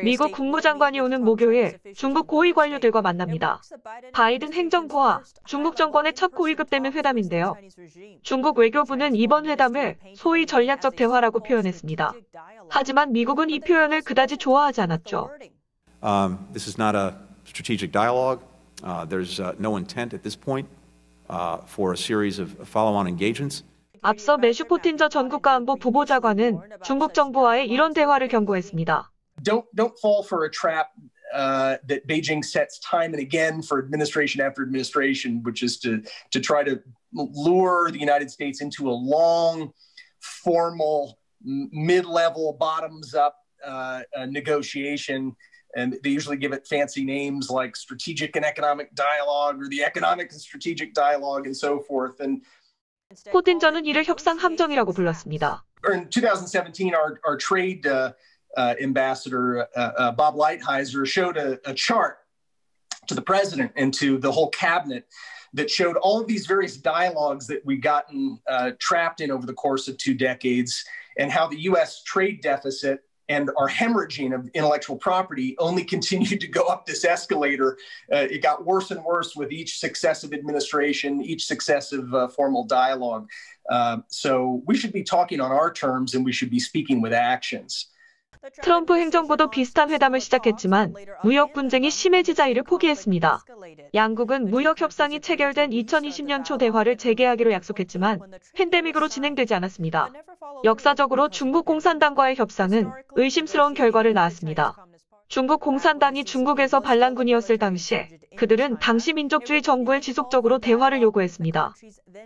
미국 국무장관이 오는 목요일 중국 고위 관료들과 만납니다. 바이든 행정부와 중국 정권의 첫 고위급 대면 회담인데요. 중국 외교부는 이번 회담을 소위 전략적 대화라고 표현했습니다. 하지만 미국은 이 표현을 그다지 좋아하지 않았죠. This is not a strategic dialogue. There's no intent at this point for a series of follow-on engagements. 앞서 매슈 포틴저 전 국가안보 부보좌관은 중국 정부와의 이런 대화를 경고했습니다. Don't fall for a trap that Beijing sets time and again for administration after administration, which is to try to lure the United States into a long, formal, mid-level, bottoms-up negotiation. And they usually give it fancy names like strategic and economic dialogue or the economic and strategic dialogue and so forth. And 포틴저는 이를 협상 함정이라고 불렀습니다. In 2017, our trade ambassador, Bob Lighthizer, showed a chart to the president and to the whole cabinet that showed all of these various dialogues that we've gotten trapped in over the course of 2 decades and how the U.S. trade deficit and our hemorrhaging of intellectual property only continued to go up this escalator. It got worse and worse with each successive administration, each successive formal dialogue. So we should be talking on our terms and we should be speaking with actions. 트럼프 행정부도 비슷한 회담을 시작했지만 무역 분쟁이 심해지자 이를 포기했습니다. 양국은 무역 협상이 체결된 2020년 초 대화를 재개하기로 약속했지만 팬데믹으로 진행되지 않았습니다. 역사적으로 중국 공산당과의 협상은 의심스러운 결과를 낳았습니다. 중국 공산당이 중국에서 반란군이었을 당시에 그들은 당시 민족주의 정부에 지속적으로 대화를 요구했습니다.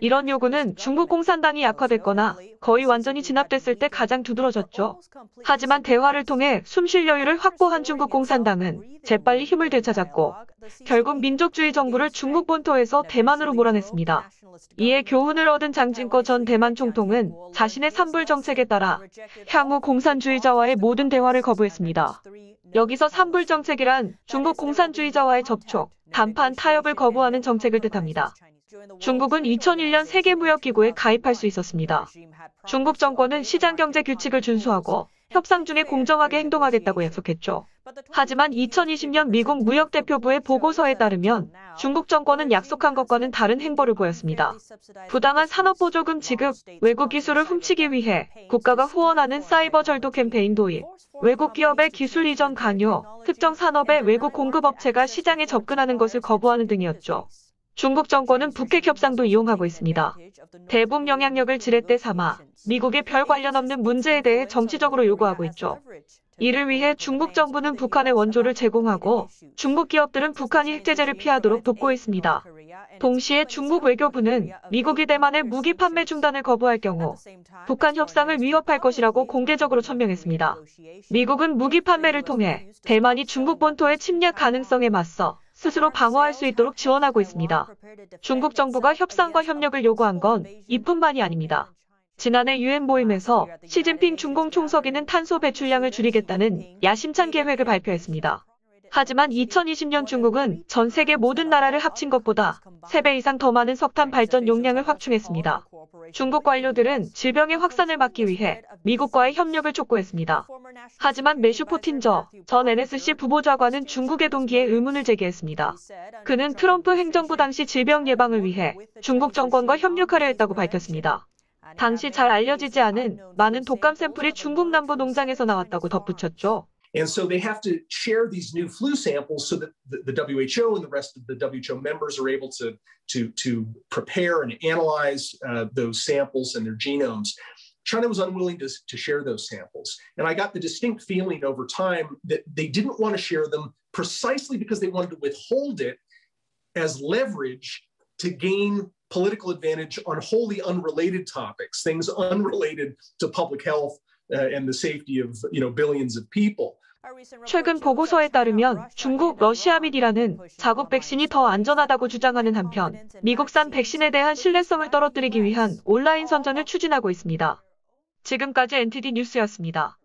이런 요구는 중국 공산당이 약화됐거나 거의 완전히 진압됐을 때 가장 두드러졌죠. 하지만 대화를 통해 숨쉴 여유를 확보한 중국 공산당은 재빨리 힘을 되찾았고 결국 민족주의 정부를 중국 본토에서 대만으로 몰아냈습니다. 이에 교훈을 얻은 장진거 전 대만 총통은 자신의 산불 정책에 따라 향후 공산주의자와의 모든 대화를 거부했습니다. 여기서 산불 정책이란 중국 공산주의자와의 접촉,談判, 타협을 거부하는 정책을 뜻합니다. 중국은 2001년 세계무역기구에 가입할 수 있었습니다. 중국 정권은 시장경제 규칙을 준수하고 협상 중에 공정하게 행동하겠다고 약속했죠. 하지만 2020년 미국 무역대표부의 보고서에 따르면 중국 정권은 약속한 것과는 다른 행보를 보였습니다. 부당한 산업보조금 지급, 외국 기술을 훔치기 위해 국가가 후원하는 사이버 절도 캠페인 도입, 외국 기업의 기술 이전 강요, 특정 산업의 외국 공급업체가 시장에 접근하는 것을 거부하는 등이었죠. 중국 정권은 북핵 협상도 이용하고 있습니다. 대북 영향력을 지렛대 삼아 미국의 별 관련 없는 문제에 대해 정치적으로 요구하고 있죠. 이를 위해 중국 정부는 북한에 원조를 제공하고 중국 기업들은 북한이 핵제재를 피하도록 돕고 있습니다. 동시에 중국 외교부는 미국이 대만의 무기 판매 중단을 거부할 경우 북한 협상을 위협할 것이라고 공개적으로 천명했습니다. 미국은 무기 판매를 통해 대만이 중국 본토의 침략 가능성에 맞서 스스로 방어할 수 있도록 지원하고 있습니다. 중국 정부가 협상과 협력을 요구한 건 이뿐만이 아닙니다. 지난해 유엔 모임에서 시진핑 중공 총서기는 탄소 배출량을 줄이겠다는 야심찬 계획을 발표했습니다. 하지만 2020년 중국은 전 세계 모든 나라를 합친 것보다 3배 이상 더 많은 석탄 발전 용량을 확충했습니다. 중국 관료들은 질병의 확산을 막기 위해 미국과의 협력을 촉구했습니다. 하지만 매슈 포틴저 전 NSC 부보좌관은 중국의 동기에 의문을 제기했습니다. 그는 트럼프 행정부 당시 질병 예방을 위해 중국 정권과 협력하려 했다고 밝혔습니다. 당시 잘 알려지지 않은 많은 독감 샘플이 중국 남부 농장에서 나왔다고 덧붙였죠. And so they have to share these new flu samples so that the WHO and the rest of the WHO members are able to prepare and analyze those samples and their genomes. China was unwilling to share those samples. And I got the distinct feeling over time that they didn't want to share them precisely because they wanted to withhold it as leverage to gain political advantage on wholly unrelated topics, things unrelated to public health and the safety of, billions of people. 최근 보고서에 따르면 중국, 러시아 및 이란은 자국 백신이 더 안전하다고 주장하는 한편 미국산 백신에 대한 신뢰성을 떨어뜨리기 위한 온라인 선전을 추진하고 있습니다. 지금까지 NTD 뉴스였습니다.